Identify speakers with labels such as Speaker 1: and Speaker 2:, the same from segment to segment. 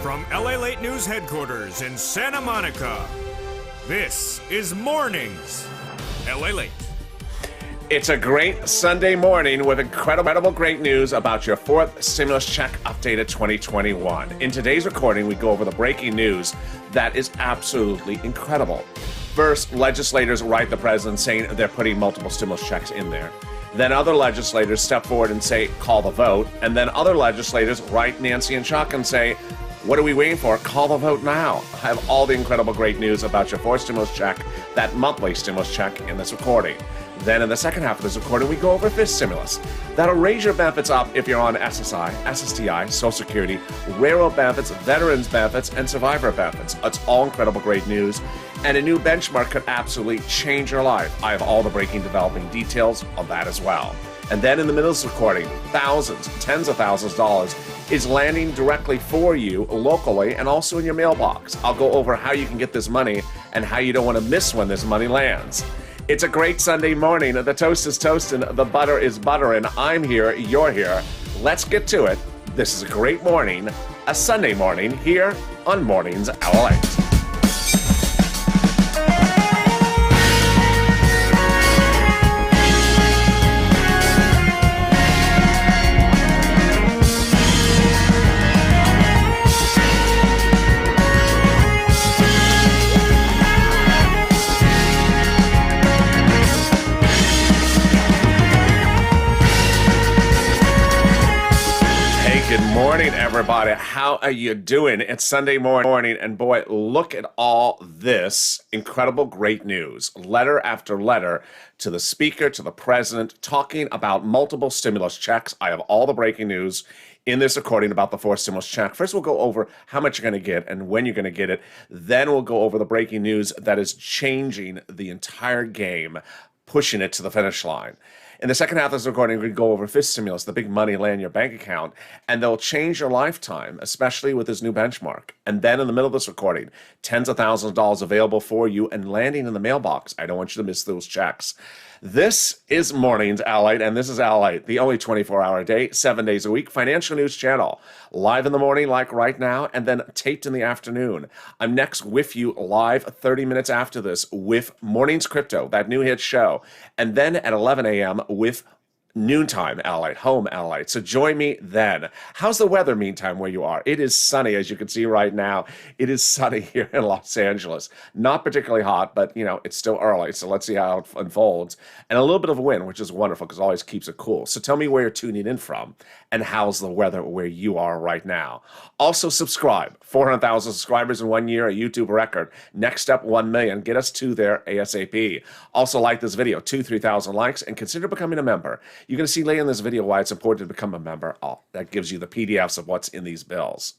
Speaker 1: From LALATE News headquarters in Santa Monica, this is Mornings LALATE.
Speaker 2: It's a great Sunday morning with incredible great news about your fourth stimulus check updated 2021. In today's recording, we go over the breaking news that is absolutely incredible. First, legislators write the president saying they're putting multiple stimulus checks in there. Then other legislators step forward and say, call the vote. And then other legislators write Nancy and Chuck and say, what are we waiting for? Call the vote now. I have all the incredible great news about your fourth stimulus check, that monthly stimulus check in this recording. Then in the second half of this recording, we go over fifth stimulus. That'll raise your benefits up if you're on SSI, SSDI, Social Security, railroad benefits, veterans benefits, and survivor benefits. It's all incredible great news. And a new benchmark could absolutely change your life. I have all the breaking developing details on that as well. And then in the middle of this recording, thousands, tens of thousands of dollars is landing directly for you locally and also in your mailbox. I'll go over how you can get this money and how you don't want to miss when this money lands. It's a great Sunday morning. The toast is toasting, the butter is buttering. I'm here, you're here. Let's get to it. This is a great morning, a Sunday morning here on Mornings LALATE. Good morning, everybody. How are you doing? It's Sunday morning, and boy, look at all this incredible great news. Letter after letter to the speaker, to the president, talking about multiple stimulus checks. I have all the breaking news in this recording about the fourth stimulus check. First, we'll go over how much you're going to get and when you're going to get it. Then we'll go over the breaking news that is changing the entire game, pushing it to the finish line. In the second half of this recording, we go over fifth stimulus, the big money land in your bank account, and they'll change your lifetime, especially with this new benchmark. And then in the middle of this recording, tens of thousands of dollars available for you and landing in the mailbox. I don't want you to miss those checks. This is Mornings LALATE, and this is LALATE, the only 24-hour day, 7 days a week, financial news channel. Live in the morning like right now, and then taped in the afternoon. I'm next with you live 30 minutes after this with Mornings Crypto, that new hit show. And then at 11 a.m. with Noontime LALATE, home LALATE. So join me then. How's the weather meantime where you are? It is sunny, as you can see right now. It is sunny here in Los Angeles. Not particularly hot, but it's still early. So let's see how it unfolds. And a little bit of wind, which is wonderful because it always keeps it cool. So tell me where you're tuning in from and how's the weather where you are right now. Also subscribe. 400,000 subscribers in 1 year, a YouTube record. Next step, 1 million. Get us to there ASAP. Also like this video, 3,000 likes, and consider becoming a member. You're going to see later in this video why it's important to become a member. Oh, that gives you the PDFs of what's in these bills.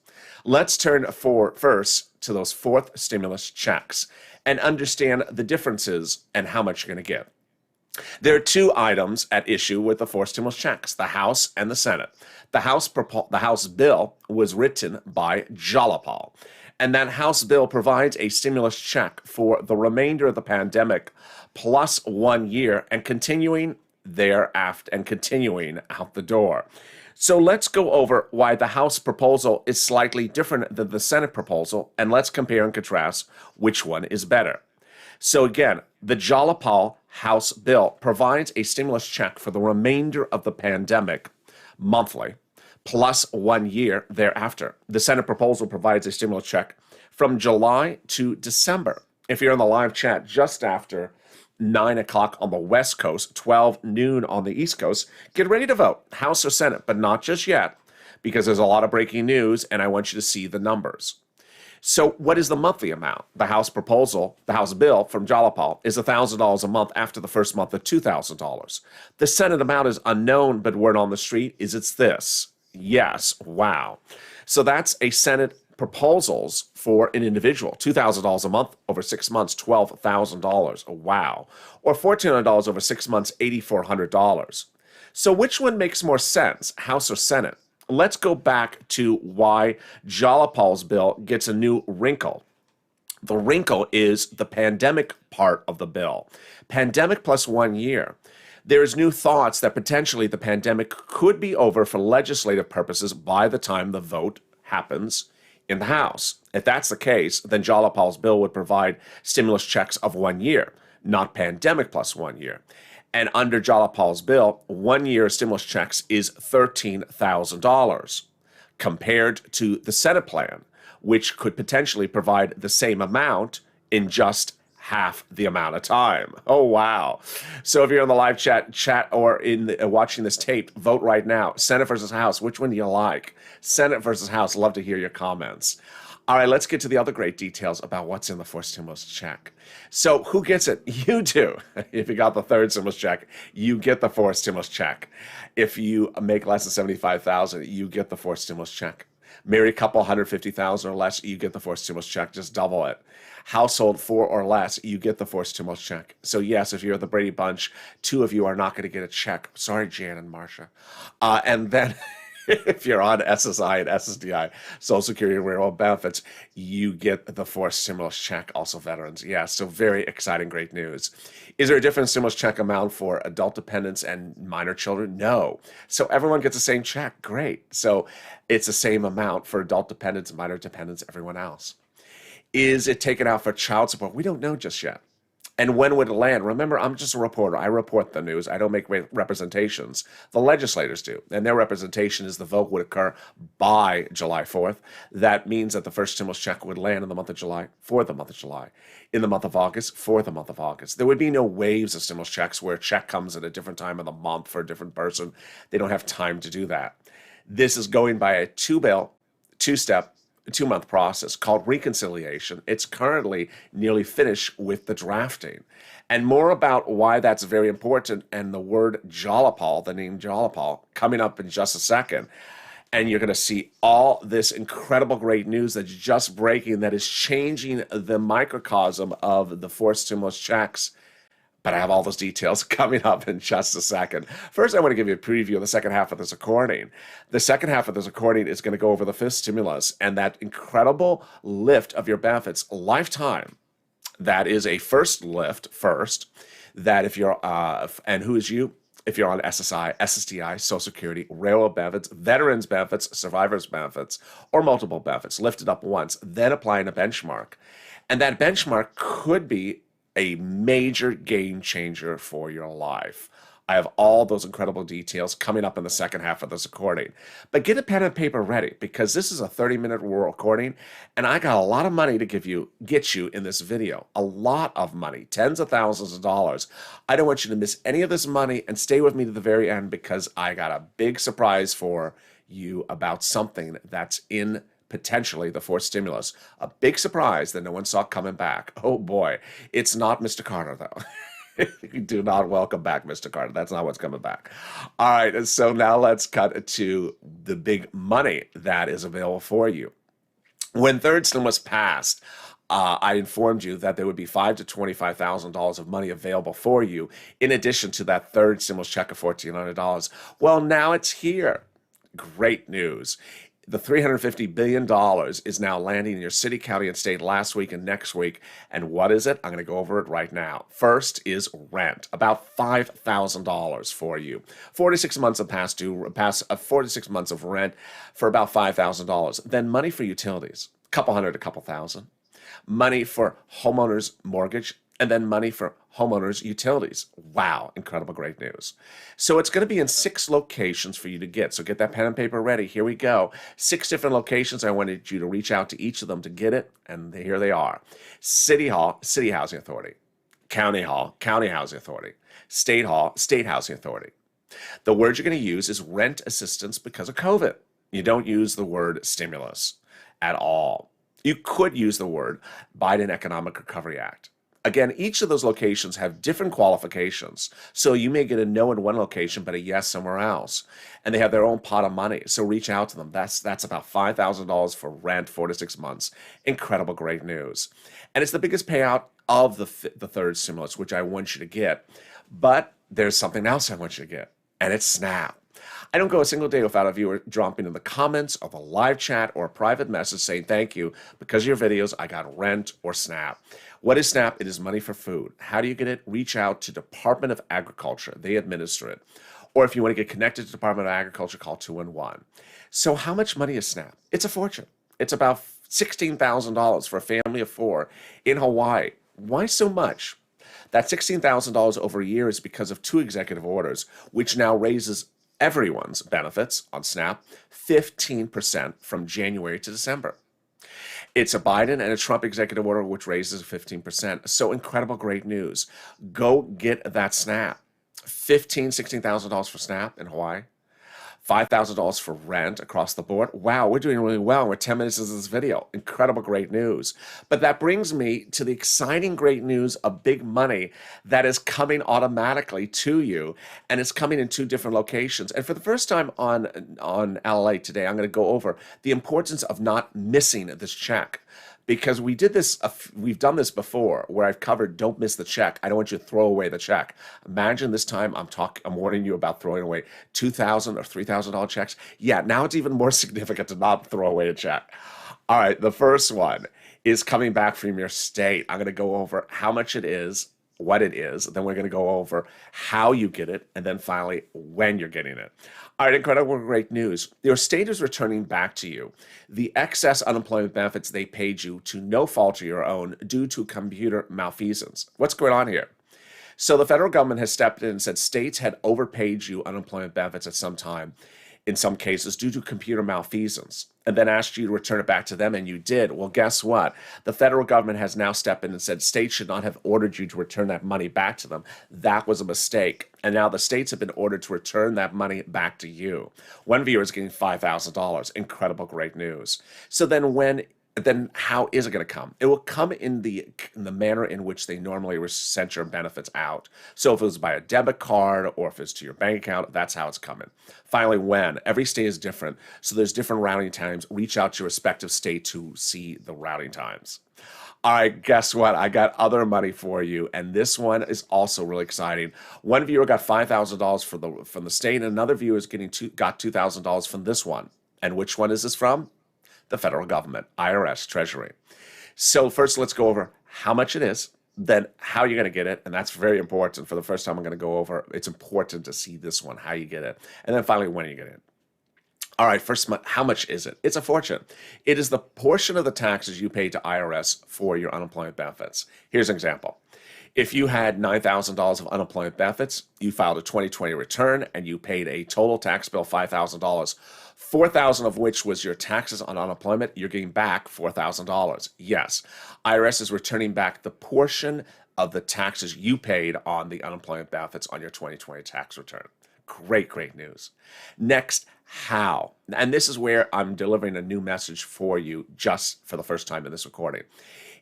Speaker 2: Let's turn first to those fourth stimulus checks and understand the differences and how much you're going to get. There are two items at issue with the fourth stimulus checks, the House and the Senate. The House bill was written by Jalapal, and that House bill provides a stimulus check for the remainder of the pandemic plus 1 year and continuing thereafter and continuing out the door. So let's go over why the House proposal is slightly different than the Senate proposal, and let's compare and contrast which one is better. So again, the Jalapal House bill provides a stimulus check for the remainder of the pandemic monthly, plus 1 year thereafter. The Senate proposal provides a stimulus check from July to December. If you're in the live chat just after 9 o'clock on the West Coast, 12 noon on the East Coast, get ready to vote, House or Senate, but not just yet, because there's a lot of breaking news, and I want you to see the numbers. So what is the monthly amount? The House proposal, the House bill from Jalapal is $1,000 a month after the first month of $2,000. The Senate amount is unknown, but word on the street is it's this. Yes, wow. So that's a Senate proposals for an individual, $2,000 a month over 6 months, $12,000. Wow. Or $1,400 over 6 months, $8,400. So which one makes more sense, House or Senate? Let's go back to why Jalapal's bill gets a new wrinkle. The wrinkle is the pandemic part of the bill. Pandemic plus 1 year. There's new thoughts that potentially the pandemic could be over for legislative purposes by the time the vote happens in the House. If that's the case, then Jalapal's bill would provide stimulus checks of 1 year, not pandemic plus 1 year. And under Jalapal's bill, 1 year stimulus checks is $13,000 compared to the Senate plan, which could potentially provide the same amount in just half the amount of time. Oh, wow. So if you're on the live chat or watching this tape, vote right now. Senate versus House, which one do you like? Senate versus House, love to hear your comments. All right, let's get to the other great details about what's in the fourth stimulus check. So who gets it? You do. If you got the third stimulus check, you get the fourth stimulus check. If you make less than $75,000, you get the fourth stimulus check. Married couple, $150,000 or less, you get the fourth stimulus check. Just double it. Household 4 or less, you get the fourth stimulus check. So yes, if you're the Brady Bunch, 2 of you are not going to get a check. Sorry, Jan and Marcia. And then if you're on SSI and SSDI, Social Security and Railroad benefits, you get the fourth stimulus check. Also veterans. Yeah, so very exciting, great news. Is there a different stimulus check amount for adult dependents and minor children? No. So everyone gets the same check. Great. So it's the same amount for adult dependents, minor dependents, everyone else. Is it taken out for child support? We don't know just yet. And when would it land? Remember, I'm just a reporter. I report the news. I don't make representations. The legislators do. And their representation is the vote would occur by July 4th. That means that the first stimulus check would land in the month of July, for the month of July. In the month of August, for the month of August. There would be no waves of stimulus checks where a check comes at a different time of the month for a different person. They don't have time to do that. This is going by a two-step, 2-month process called reconciliation. It's currently nearly finished with the drafting. And more about why that's very important and the word Jalapal, the name Jalapal, coming up in just a second. And you're going to see all this incredible great news that's just breaking that is changing the microcosm of the fourth stimulus checks. But I have all those details coming up in just a second. First, I want to give you a preview of the second half of this recording. The second half of this recording is going to go over the fifth stimulus and that incredible lift of your benefits lifetime. That is a first lift that if you're, and who is you? If you're on SSI, SSDI, Social Security, Railroad benefits, Veterans benefits, Survivors benefits, or multiple benefits, lifted up once, then applying a benchmark. And that benchmark could be a major game changer for your life. I have all those incredible details coming up in the second half of this recording. But get a pen and paper ready because this is a 30-minute recording and I got a lot of money to get you in this video. A lot of money, tens of thousands of dollars. I don't want you to miss any of this money and stay with me to the very end because I got a big surprise for you about something that's in potentially the fourth stimulus. A big surprise that no one saw coming back. Oh boy, it's not Mr. Carter though. You do not welcome back Mr. Carter. That's not what's coming back. All right, and so now let's cut to the big money that is available for you. When third stimulus passed, I informed you that there would be $5,000 to $25,000 of money available for you in addition to that third stimulus check of $1,400. Well, now it's here. Great news. The $350 billion is now landing in your city, county, and state last week and next week. And what is it? I'm going to go over it right now. First is rent, about $5,000 for you. 46 months of past 46 months of rent for about $5,000. Then money for utilities, a couple hundred, a couple thousand. Money for homeowners' mortgage, and then money for homeowners' utilities. Wow, incredible, great news. So it's going to be in 6 locations for you to get. So get that pen and paper ready. Here we go. 6 different locations. I wanted you to reach out to each of them to get it, and here they are. City Hall, City Housing Authority. County Hall, County Housing Authority. State Hall, State Housing Authority. The word you're going to use is rent assistance because of COVID. You don't use the word stimulus at all. You could use the word Biden Economic Recovery Act. Again, each of those locations have different qualifications. So you may get a no in one location, but a yes somewhere else. And they have their own pot of money. So reach out to them. That's about $5,000 for rent, 4 to 6 months. Incredible, great news. And it's the biggest payout of the third stimulus, which I want you to get. But there's something else I want you to get, and it's SNAP. I don't go a single day without a viewer dropping in the comments of a live chat or a private message saying thank you. Because of your videos, I got rent or SNAP. What is SNAP? It is money for food. How do you get it? Reach out to Department of Agriculture. They administer it. Or if you want to get connected to Department of Agriculture, call 211. So how much money is SNAP? It's a fortune. It's about $16,000 for a family of four in Hawaii. Why so much? That $16,000 over a year is because of two executive orders, which now raises everyone's benefits on SNAP 15% from January to December. It's a Biden and a Trump executive order which raises 15%. So incredible, great news. Go get that SNAP. $16,000 for SNAP in Hawaii. $5,000 for rent across the board. Wow, we're doing really well. We're 10 minutes into this video. Incredible, great news. But that brings me to the exciting, great news of big money that is coming automatically to you, and it's coming in two different locations. And for the first time on LALATE today, I'm going to go over the importance of not missing this check. Because we did this, we've done this before, where I've covered don't miss the check. I don't want you to throw away the check. Imagine this time I'm warning you about throwing away $2,000 or $3,000 checks. Yeah, now it's even more significant to not throw away a check. All right, the first one is coming back from your state. I'm going to go over how much it is, what it is, then we're going to go over how you get it, and then finally when you're getting it. All right, incredible, great news. Your state is returning back to you the excess unemployment benefits they paid you to no fault of your own due to computer malfeasance. What's going on here? So the federal government has stepped in and said states had overpaid you unemployment benefits at some time, in some cases due to computer malfeasance, and then asked you to return it back to them, and you did. Well, guess what? The federal government has now stepped in and said states should not have ordered you to return that money back to them. That was a mistake. And now the states have been ordered to return that money back to you. One viewer is getting $5,000. Incredible, great news. So then how is it going to come? It will come in the manner in which they normally send your benefits out. So if it was by a debit card or if it's to your bank account, that's how it's coming. Finally, when? Every state is different, so there's different routing times. Reach out to your respective state to see the routing times. All right, guess what? I got other money for you, and this one is also really exciting. One viewer got $5,000 from the state, and another viewer is got $2,000 from this one. And which one is this from? The federal government, IRS, Treasury. So first, let's go over how much it is, then how you're going to get it, and that's very important. For the first time, I'm going to go over, it's important to see this one, how you get it, and then finally, when you get it. All right, first, how much is it? It's a fortune. It is the portion of the taxes you pay to IRS for your unemployment benefits. Here's an example. If you had $9,000 of unemployment benefits, you filed a 2020 return, and you paid a total tax bill of $5,000, $4,000 of which was your taxes on unemployment, you're getting back $4,000. Yes, IRS is returning back the portion of the taxes you paid on the unemployment benefits on your 2020 tax return. Great, great news. Next, how? And this is where I'm delivering a new message for you just for the first time in this recording.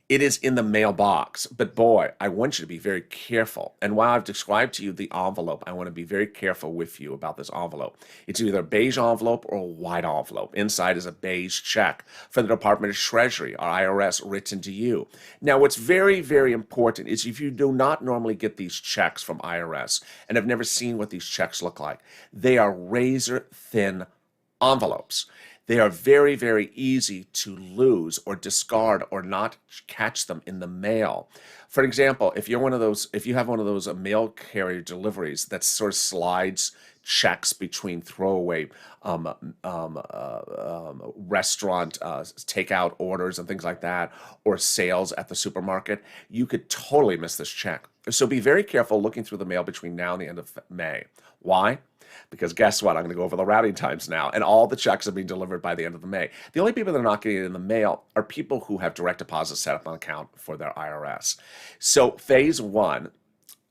Speaker 2: It is in the mailbox, but boy, I want you to be very careful. And while I've described to you the envelope, I want to be very careful with you about this envelope. It's either a beige envelope or a white envelope. Inside is a beige check for the Department of Treasury, or IRS, written to you. Now, what's very, very important is if you do not normally get these checks from IRS and have never seen what these checks look like, they are razor-thin envelopes. They are very, very easy to lose or discard or not catch them in the mail. For example, if you have one of those mail carrier deliveries that sort of slides checks between throwaway restaurant takeout orders and things like that, or sales at the supermarket, you could totally miss this check. So be very careful looking through the mail between now and the end of May. Why? Because guess what? I'm going to go over the routing times now, and all the checks are being delivered by the end of the May. The only people that are not getting it in the mail are people who have direct deposit set up on account for their IRS. So phase one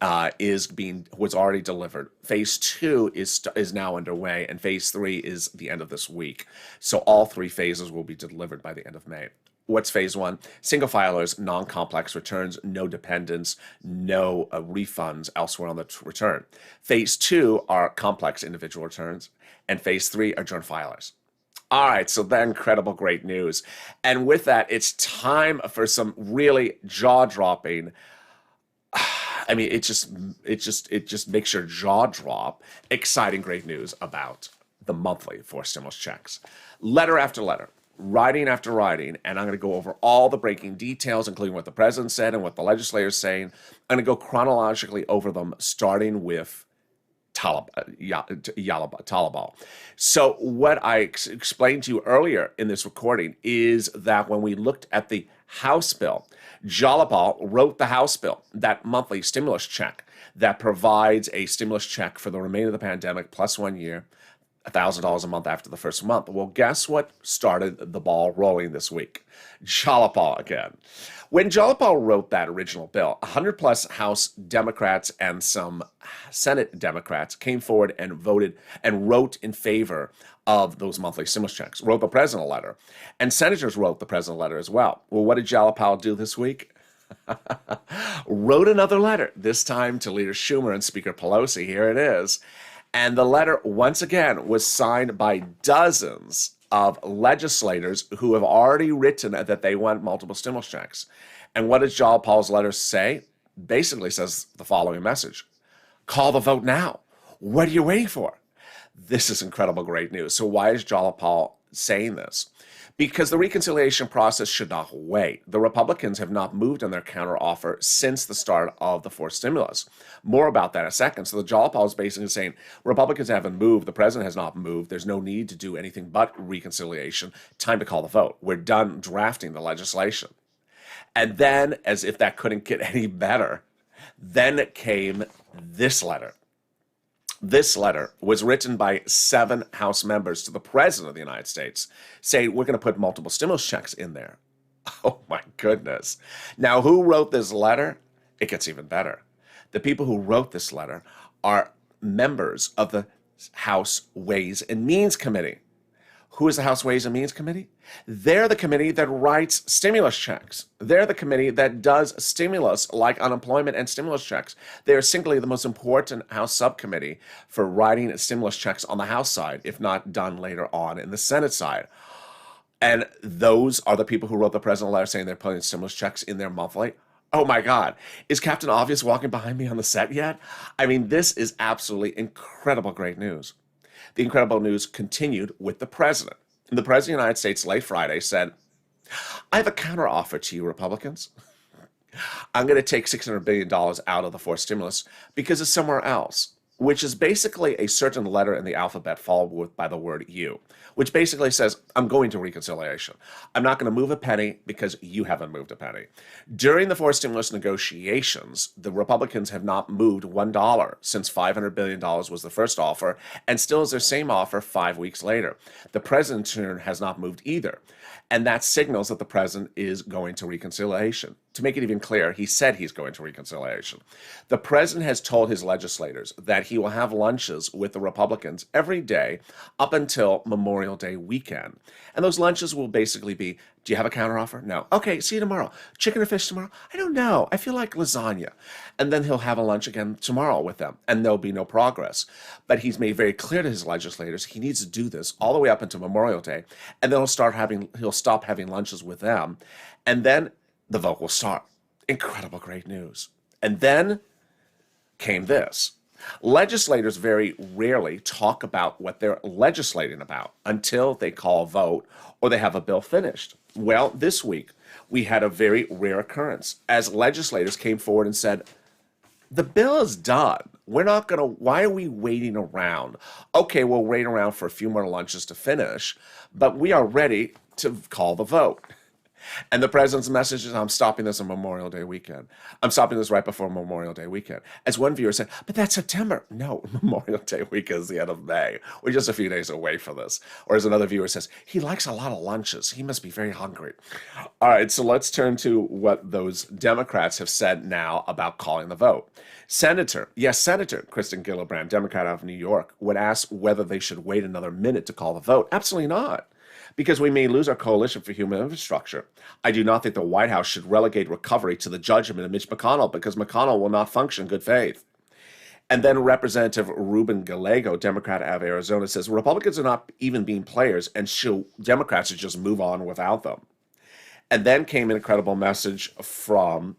Speaker 2: was already delivered. Phase two is now underway, and phase three is the end of this week. So all three phases will be delivered by the end of May. What's phase one? Single filers, non-complex returns, no dependents, no refunds elsewhere on the return. Phase two are complex individual returns, and phase three are joint filers. All right, so that incredible, great news. And with that, it's time for some really jaw-dropping. I mean, it just makes your jaw drop. Exciting, great news about the monthly forced stimulus checks. Letter after letter. Writing after writing, and I'm going to go over all the breaking details, including what the president said and what the legislators saying. I'm going to go chronologically over them, starting with Talabal. So what I explained to you earlier in this recording is that when we looked at the House bill, Jalabal wrote the House bill, that monthly stimulus check that provides a stimulus check for the remainder of the pandemic plus 1 year, $1,000 a month after the first month. Well, guess what started the ball rolling this week? Jalabal again. When Jalabal wrote that original bill, 100 plus House Democrats and some Senate Democrats came forward and voted and wrote in favor of those monthly stimulus checks, wrote the president a letter, and senators wrote the president a letter as well. Well, what did Jalabal do this week? Wrote another letter, this time to Leader Schumer and Speaker Pelosi. Here it is. And the letter, once again, was signed by dozens of legislators who have already written that they want multiple stimulus checks. And what does Jalapal's letter say? Basically says the following message: call the vote now. What are you waiting for? This is incredible, great news. So why is Jalapal saying this? Because the reconciliation process should not wait. The Republicans have not moved on their counteroffer since the start of the fourth stimulus. More about that in a second. So the Jalapal is basically saying Republicans haven't moved, the president has not moved, there's no need to do anything but reconciliation. Time to call the vote. We're done drafting the legislation. And then, as if that couldn't get any better, then came this letter. This letter was written by 7 House members to the President of the United States, saying we're going to put multiple stimulus checks in there. Oh my goodness. Now, who wrote this letter? It gets even better. The people who wrote this letter are members of the House Ways and Means Committee. Who is the House Ways and Means Committee? They're the committee that writes stimulus checks. They're the committee that does stimulus like unemployment and stimulus checks. They're simply the most important House subcommittee for writing stimulus checks on the House side, if not done later on in the Senate side. And those are the people who wrote the president a letter saying they're putting stimulus checks in their monthly. Oh my God, is Captain Obvious walking behind me on the set yet? I mean, this is absolutely incredible, great news. The incredible news continued with the president. The president of the United States late Friday said, I have a counteroffer to you, Republicans. I'm going to take $600 billion out of the fourth stimulus because it's somewhere else, which is basically a certain letter in the alphabet followed by the word U, which basically says, I'm going to reconciliation. I'm not going to move a penny because you haven't moved a penny. During the fourth stimulus negotiations, the Republicans have not moved $1 since $500 billion was the first offer, and still is their same offer 5 weeks later. The president, in turn, has not moved either. And that signals that the president is going to reconciliation. To make it even clearer, he said he's going to reconciliation. The president has told his legislators that he will have lunches with the Republicans every day up until Memorial Day weekend. And those lunches will basically be, do you have a counteroffer? No. Okay, see you tomorrow. Chicken or fish tomorrow? I don't know. I feel like lasagna. And then he'll have a lunch again tomorrow with them, and there'll be no progress. But he's made very clear to his legislators he needs to do this all the way up until Memorial Day, and then he'll stop having lunches with them, and then the vote will start. Incredible, great news. And then came this. Legislators very rarely talk about what they're legislating about until they call a vote or they have a bill finished. Well, this week we had a very rare occurrence as legislators came forward and said, the bill is done. Why are we waiting around? Okay, we'll wait around for a few more lunches to finish, but we are ready to call the vote. And the president's message is, I'm stopping this on Memorial Day weekend. I'm stopping this right before Memorial Day weekend. As one viewer said, but that's September. No, Memorial Day weekend is the end of May. We're just a few days away from this. Or as another viewer says, he likes a lot of lunches. He must be very hungry. All right, so let's turn to what those Democrats have said now about calling the vote. Senator Kristen Gillibrand, Democrat out of New York, would ask whether they should wait another minute to call the vote. Absolutely not. Because we may lose our coalition for human infrastructure. I do not think the White House should relegate recovery to the judgment of Mitch McConnell because McConnell will not function in good faith. And then Representative Ruben Gallego, Democrat out of Arizona, says Republicans are not even being players and Democrats should just move on without them. And then came an incredible message from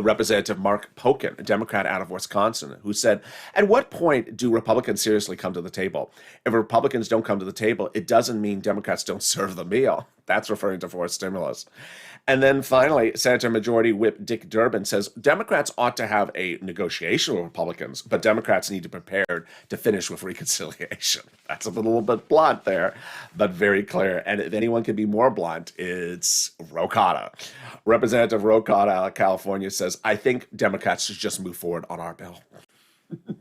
Speaker 2: Representative Mark Pocan, a Democrat out of Wisconsin, who said, at what point do Republicans seriously come to the table? If Republicans don't come to the table, it doesn't mean Democrats don't serve the meal. That's referring to forced stimulus. And then finally, Senator Majority Whip Dick Durbin says Democrats ought to have a negotiation with Republicans, but Democrats need to prepare to finish with reconciliation. That's a little bit blunt there, but very clear. And if anyone can be more blunt, it's Rocada. Representative Rocada out of California says, I think Democrats should just move forward on our bill.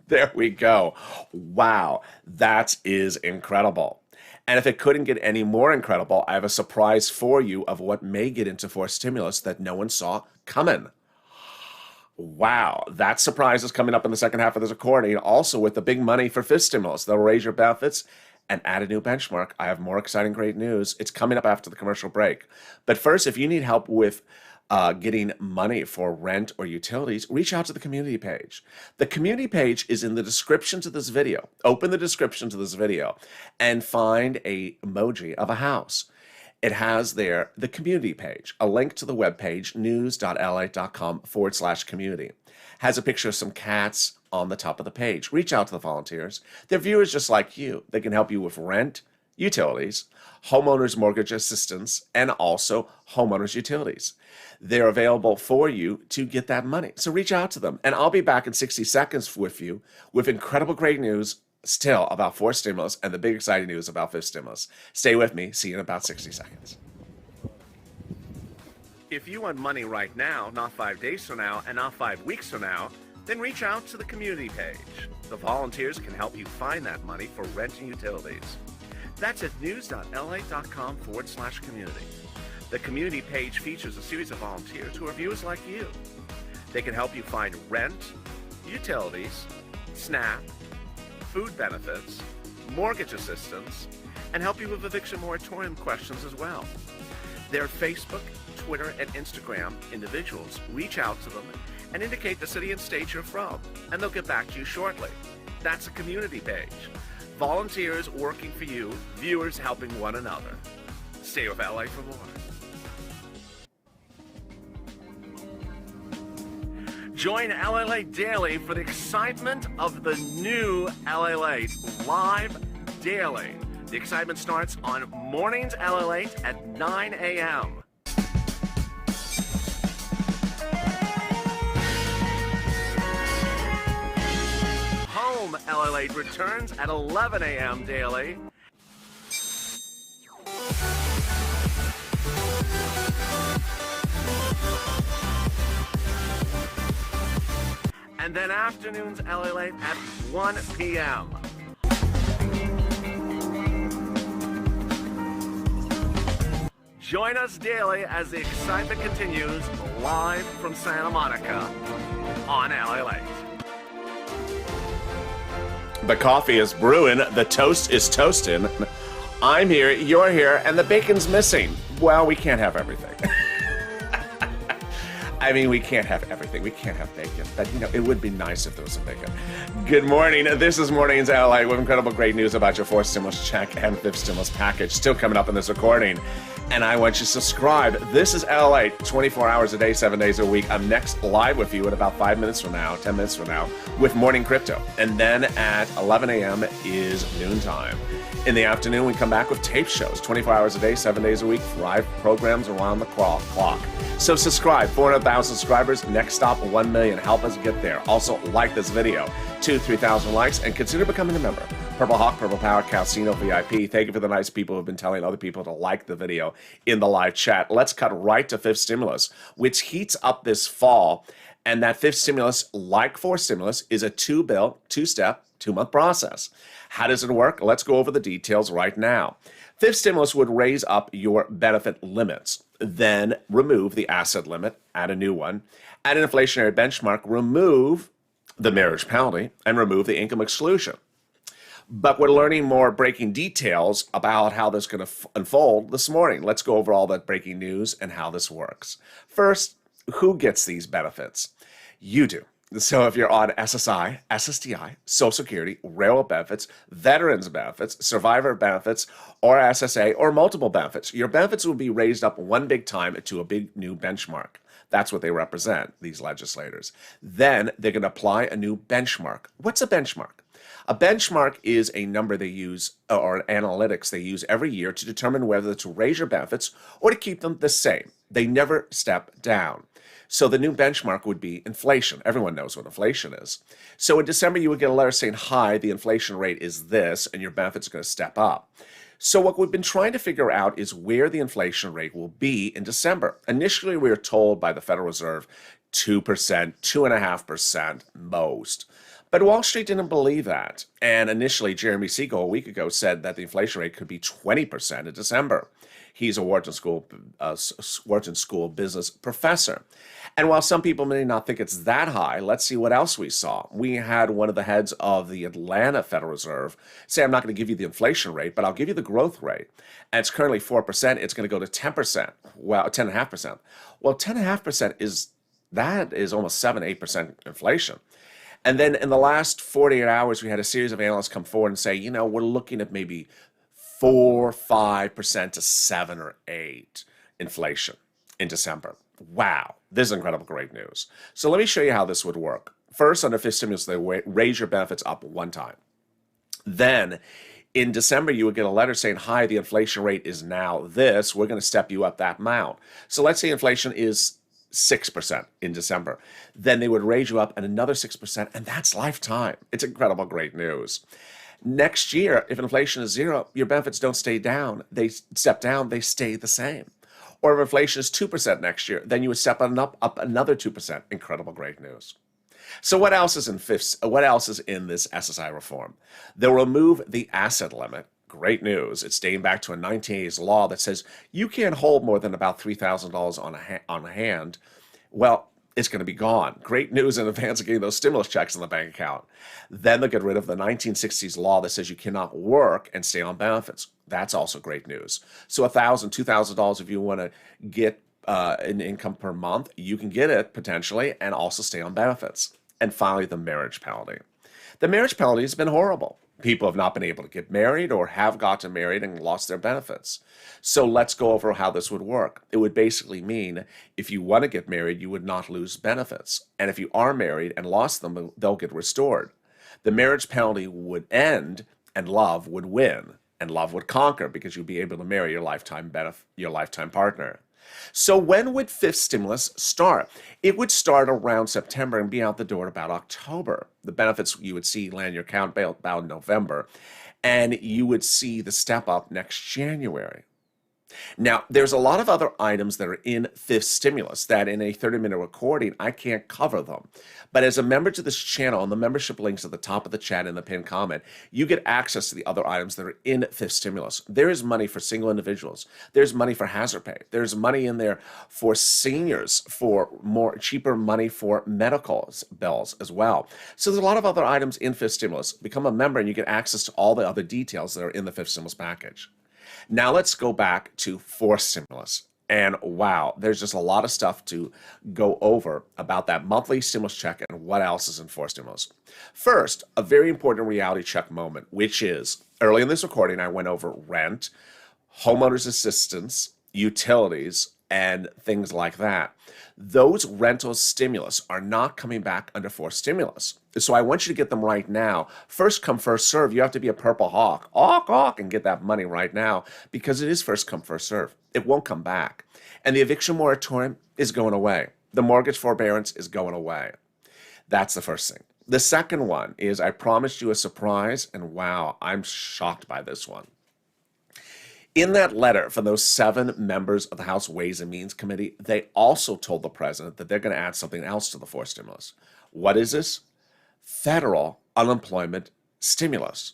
Speaker 2: There we go. Wow, that is incredible. And if it couldn't get any more incredible, I have a surprise for you of what may get into forced stimulus that no one saw coming. Wow, that surprise is coming up in the second half of this recording. Also with the big money for fifth stimulus, they'll raise your benefits and add a new benchmark. I have more exciting, great news. It's coming up after the commercial break. But first, if you need help with getting money for rent or utilities, reach out to the community page. The community page is in the description to this video. Open the description to this video and find a emoji of a house. It has there the community page, a link to the webpage, news.lalate.com/community. Has a picture of some cats on the top of the page. Reach out to the volunteers. They're viewers just like you. They can help you with rent, utilities, homeowners mortgage assistance, and also homeowners utilities. They're available for you to get that money. So reach out to them. And I'll be back in 60 seconds with you with incredible great news still about fourth stimulus and the big exciting news about fifth stimulus. Stay with me. See you in about 60 seconds. If you want money right now, not 5 days from now, and not 5 weeks from now, then reach out to the community page. The volunteers can help you find that money for rent and utilities. That's at news.lalate.com/community. The community page features a series of volunteers who are viewers like you. They can help you find rent, utilities, SNAP, food benefits, mortgage assistance, and help you with eviction moratorium questions as well. Their Facebook, Twitter, and Instagram individuals reach out to them and indicate the city and state you're from, and they'll get back to you shortly. That's a community page. Volunteers working for you, viewers helping one another. Stay with LA for more. Join LALATE Daily for the excitement of the new LALATE live daily. The excitement starts on Mornings LALATE at 9 a.m. Home LALATE returns at 11 a.m. daily. And then afternoons LALATE at 1 p.m. Join us daily as the excitement continues live from Santa Monica on LALATE. The coffee is brewing, the toast is toasting. I'm here, you're here, and the bacon's missing. Well, we can't have everything. I mean, we can't have everything. We can't have bacon. But, you know, it would be nice if there was some bacon. Good morning. This is Mornings LA with incredible great news about your fourth stimulus check and fifth stimulus package. Still coming up in this recording. And I want you to subscribe. This is LA 24 hours a day, 7 days a week. I'm next live with you at about 5 minutes from now, 10 minutes from now, with Morning Crypto. And then at 11 a.m. is noontime. In the afternoon, we come back with tape shows, 24 hours a day, 7 days a week, 5 programs around the clock. So subscribe, 400,000 subscribers, next stop 1 million. Help us get there. Also, like this video, 2,000-3,000 likes, and consider becoming a member. Purple Hawk, Purple Power, Calcino VIP. Thank you for the nice people who have been telling other people to like the video in the live chat. Let's cut right to fifth stimulus, which heats up this fall. And that fifth stimulus, like fourth stimulus, is a two-step, 2-month process. How does it work? Let's go over the details right now. Fifth stimulus would raise up your benefit limits, then remove the asset limit, add a new one, add an inflationary benchmark, remove the marriage penalty, and remove the income exclusion. But we're learning more breaking details about how this is going to unfold this morning. Let's go over all that breaking news and how this works. First, who gets these benefits? You do. So if you're on SSI, SSDI, Social Security, railroad benefits, veterans benefits, survivor benefits, or SSA, or multiple benefits, your benefits will be raised up one big time to a big new benchmark. That's what they represent, these legislators. Then they're going to apply a new benchmark. What's a benchmark? A benchmark is a number they use, or analytics they use every year to determine whether to raise your benefits or to keep them the same. They never step down. So the new benchmark would be inflation. Everyone knows what inflation is. So in December, you would get a letter saying, hi, the inflation rate is this, and your benefits are going to step up. So what we've been trying to figure out is where the inflation rate will be in December. Initially, we were told by the Federal Reserve 2%, 2.5% most. But Wall Street didn't believe that. And initially, Jeremy Siegel a week ago said that the inflation rate could be 20% in December. He's a Wharton School business professor. And while some people may not think it's that high, let's see what else we saw. We had one of the heads of the Atlanta Federal Reserve say, I'm not going to give you the inflation rate, but I'll give you the growth rate. And it's currently 4%. It's going to go to 10%. Well, 10.5%. Well, 10.5% is almost 7-8% inflation. And then in the last 48 hours, we had a series of analysts come forward and say, we're looking at maybe 4, 5% to 7 or 8 inflation in December. Wow, this is incredible, great news. So let me show you how this would work. First, under fifth stimulus, they raise your benefits up one time. Then in December, you would get a letter saying, hi, the inflation rate is now this. We're going to step you up that amount. So let's say inflation is 6% in December. Then they would raise you up another 6%, and that's lifetime. It's incredible, great news. Next year, if inflation is 0, your benefits don't stay down. They step down, they stay the same. Or if inflation is 2% next year, then you would step up another 2%. Incredible, great news. So what else is in this SSI reform? They'll remove the asset limit. Great news. It's dating back to a 1980s law that says you can't hold more than about $3,000 on hand. Well, it's going to be gone. Great news in advance of getting those stimulus checks in the bank account. Then they'll get rid of the 1960s law that says you cannot work and stay on benefits. That's also great news. So $1,000, $2,000 if you want to get an income per month, you can get it potentially and also stay on benefits. And finally, the marriage penalty. The marriage penalty has been horrible. People have not been able to get married or have gotten married and lost their benefits. So let's go over how this would work. It would basically mean if you want to get married, you would not lose benefits. And if you are married and lost them, they'll get restored. The marriage penalty would end and love would win. And love would conquer because you'd be able to marry your lifetime partner. So when would fifth stimulus start? It would start around September and be out the door at about October. The benefits you would see land your account about November, and you would see the step up next January. Now, there's a lot of other items that are in fifth stimulus that in a 30-minute recording, I can't cover them. But as a member to this channel, and the membership links at the top of the chat in the pinned comment, you get access to the other items that are in fifth stimulus. There is money for single individuals. There's money for hazard pay. There's money in there for seniors, for more cheaper money for medical bills as well. So there's a lot of other items in fifth stimulus. Become a member and you get access to all the other details that are in the fifth stimulus package. Now let's go back to fourth stimulus. And wow, there's just a lot of stuff to go over about that monthly stimulus check and what else is in fourth stimulus. First, a very important reality check moment, which is early in this recording, I went over rent, homeowners assistance, utilities, and things like that. Those rental stimulus are not coming back under fourth stimulus. So I want you to get them right now. First come, first serve. You have to be a purple hawk, and get that money right now because it is first come, first serve. It won't come back. And the eviction moratorium is going away. The mortgage forbearance is going away. That's the first thing. The second one is I promised you a surprise, and wow, I'm shocked by this one. In that letter from those 7 members of the House Ways and Means Committee, they also told the president that they're going to add something else to the fourth stimulus. What is this? Federal unemployment stimulus.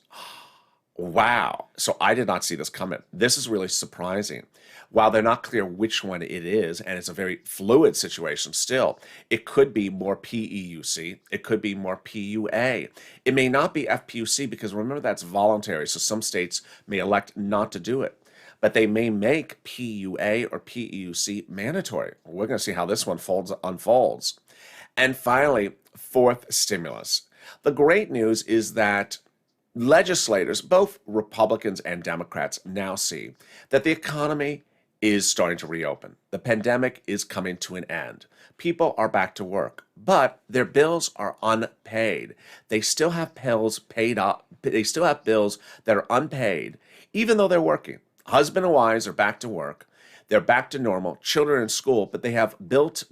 Speaker 2: Wow. So I did not see this coming. This is really surprising. While they're not clear which one it is, and it's a very fluid situation still, it could be more PEUC. It could be more PUA. It may not be FPUC because remember that's voluntary. So some states may elect not to do it. But they may make PUA or PEUC mandatory. We're going to see how this one unfolds. And finally, fourth stimulus. The great news is that legislators, both Republicans and Democrats, now see that the economy is starting to reopen. The pandemic is coming to an end. People are back to work, but their bills are unpaid. They still have bills paid up. They still have bills that are unpaid, even though they're working. Husband and wives are back to work. They're back to normal. Children in school, but they have built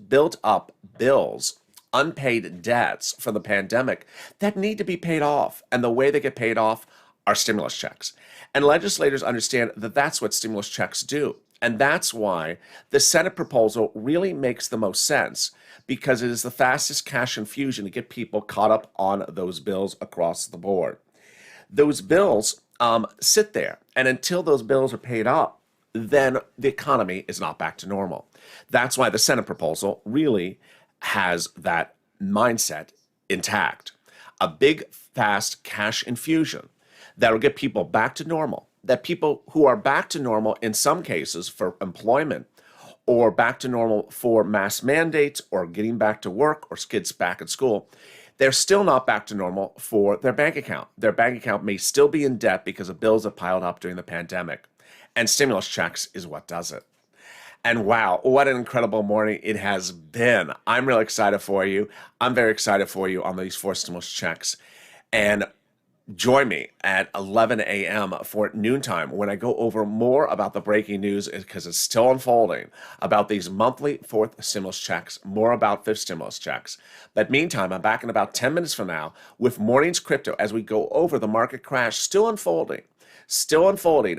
Speaker 2: up bills, unpaid debts from the pandemic that need to be paid off. And the way they get paid off are stimulus checks. And legislators understand that that's what stimulus checks do. And that's why the Senate proposal really makes the most sense, because it is the fastest cash infusion to get people caught up on those bills across the board. Those bills sit there, and until those bills are paid up, then the economy is not back to normal. That's why the Senate proposal really has that mindset intact. A big, fast cash infusion that will get people back to normal. That people who are back to normal in some cases for employment, or back to normal for mass mandates, or getting back to work, or kids back at school, they're still not back to normal for their bank account. Their bank account may still be in debt because of bills that piled up during the pandemic. And stimulus checks is what does it. And wow, what an incredible morning it has been. I'm really excited for you. I'm very excited for you on these 4 stimulus checks. And join me at 11 a.m. for noontime when I go over more about the breaking news, because it's still unfolding, about these monthly 4th stimulus checks, more about 5th stimulus checks. But meantime, I'm back in about 10 minutes from now with Mornings Crypto as we go over the market crash still unfolding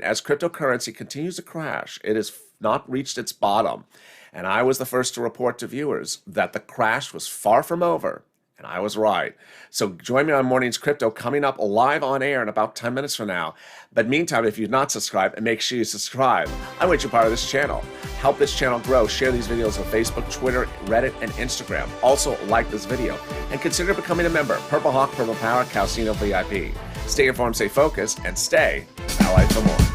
Speaker 2: as cryptocurrency continues to crash. It has not reached its bottom. And I was the first to report to viewers that the crash was far from over. And I was right. So join me on Mornings Crypto coming up live on air in about 10 minutes from now. But meantime, if you've not subscribed, make sure you subscribe. I want you part of this channel. Help this channel grow. Share these videos on Facebook, Twitter, Reddit, and Instagram. Also, like this video. And consider becoming a member. Purple Hawk, Purple Power, Calcino VIP. Stay informed, stay focused, and stay LA for more.